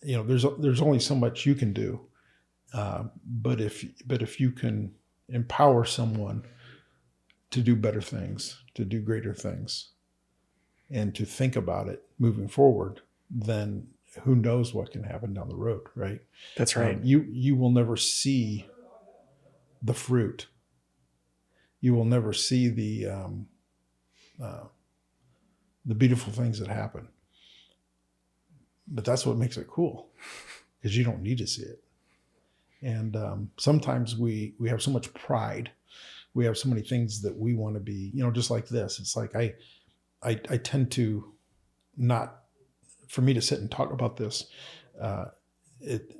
there's only so much you can do. But if you can empower someone to do better things, to do greater things, and to think about it moving forward, then who knows what can happen down the road, right? That's right. You will never see the fruit. You will never see the beautiful things that happen. But that's what makes it cool, because you don't need to see it. And sometimes we have so much pride. We have so many things that we want to be, just like this. It's like I tend to not, for me to sit and talk about this, it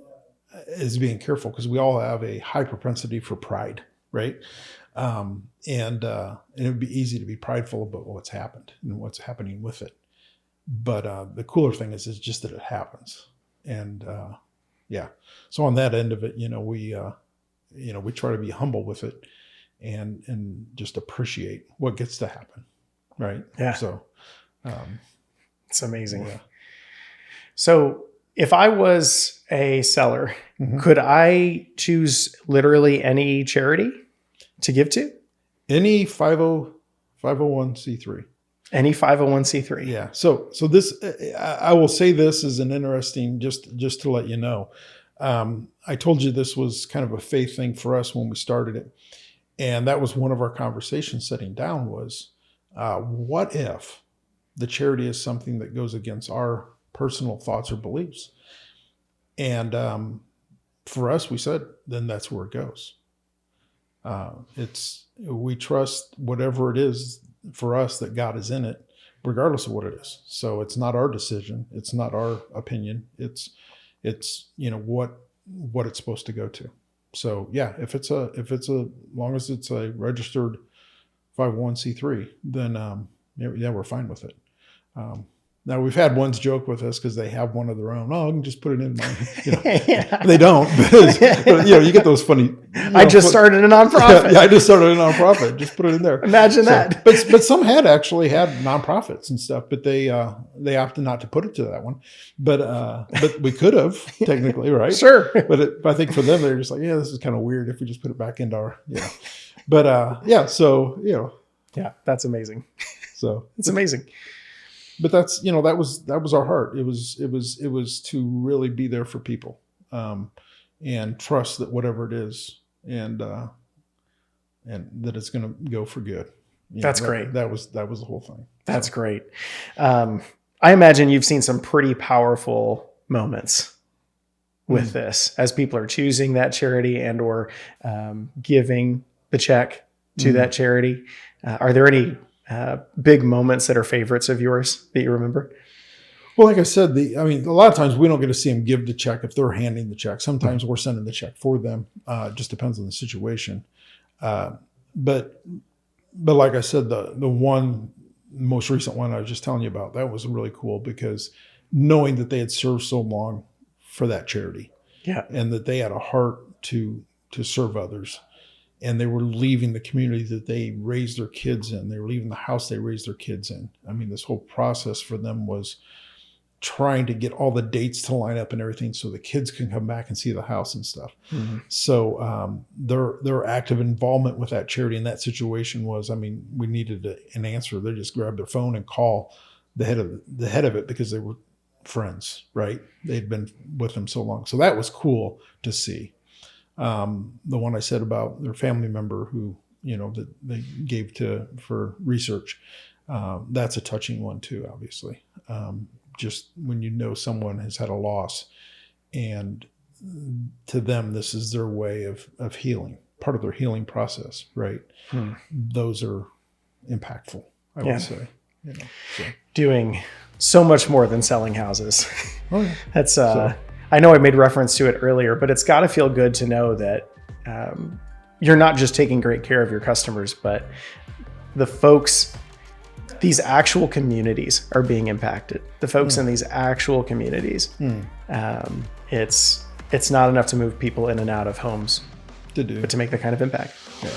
is being careful, because we all have a high propensity for pride, right? And it would be easy to be prideful about what's happened and what's happening with it. But the cooler thing is just that it happens. And yeah. So on that end of it, we try to be humble with it and just appreciate what gets to happen. Right. Yeah. So it's amazing. Yeah. So if I was a seller, could I choose literally any charity to give to? Any 501c3. Any 501c3. Yeah. So this, I will say this is an interesting, just to let you know. I told you this was kind of a faith thing for us when we started it. And that was one of our conversations sitting down was, what if the charity is something that goes against our personal thoughts or beliefs? And for us, we said, then that's where it goes. We trust whatever it is for us that God is in it, regardless of what it is. So it's not our decision. It's not our opinion. It's what it's supposed to go to. So yeah, if it's long as it's a registered 501c3, then yeah, we're fine with it. Now we've had ones joke with us because they have one of their own. Oh, I can just put it in mine. Yeah. They don't, but you get those funny. I just started a nonprofit. Yeah, I just started a nonprofit. Just put it in there. Imagine that. But some actually had nonprofits and stuff, but they opted not to put it to that one. But we could have technically, right? Sure. But I think for them, they're just like, yeah, this is kind of weird if we just put it back into our, But yeah, so Yeah, that's amazing. So it's amazing. But that's that was our heart. It was to really be there for people, and trust that whatever it is, and that it's going to go for good. That's great. That was the whole thing. That's great. I imagine you've seen some pretty powerful moments with this as people are choosing that charity and or giving the check to that charity. Are there any big moments that are favorites of yours that you remember? Well, like I said, a lot of times we don't get to see them give the check if they're handing the check. Sometimes we're sending the check for them. It just depends on the situation. But like I said, the one most recent one I was just telling you about, that was really cool because knowing that they had served so long for that charity, and that they had a heart to serve others. And they were leaving the community that they raised their kids in. They were leaving the house they raised their kids in. This whole process for them was trying to get all the dates to line up and everything so the kids can come back and see the house and stuff. Mm-hmm. So their active involvement with that charity in that situation was, we needed an answer. They just grabbed their phone and call the head of it because they were friends, right? They'd been with them so long. So that was cool to see. The one I said about their family member who, that they gave for research, that's a touching one too, obviously. Just when someone has had a loss and to them, this is their way of healing, part of their healing process, right? Those are impactful, I would say. Doing so much more than selling houses. Oh, yeah. That's, I know I made reference to it earlier, but it's got to feel good to know that you're not just taking great care of your customers, but the folks, these actual communities are being impacted. The folks in these actual communities. It's not enough to move people in and out of homes, but to make that kind of impact. Yeah.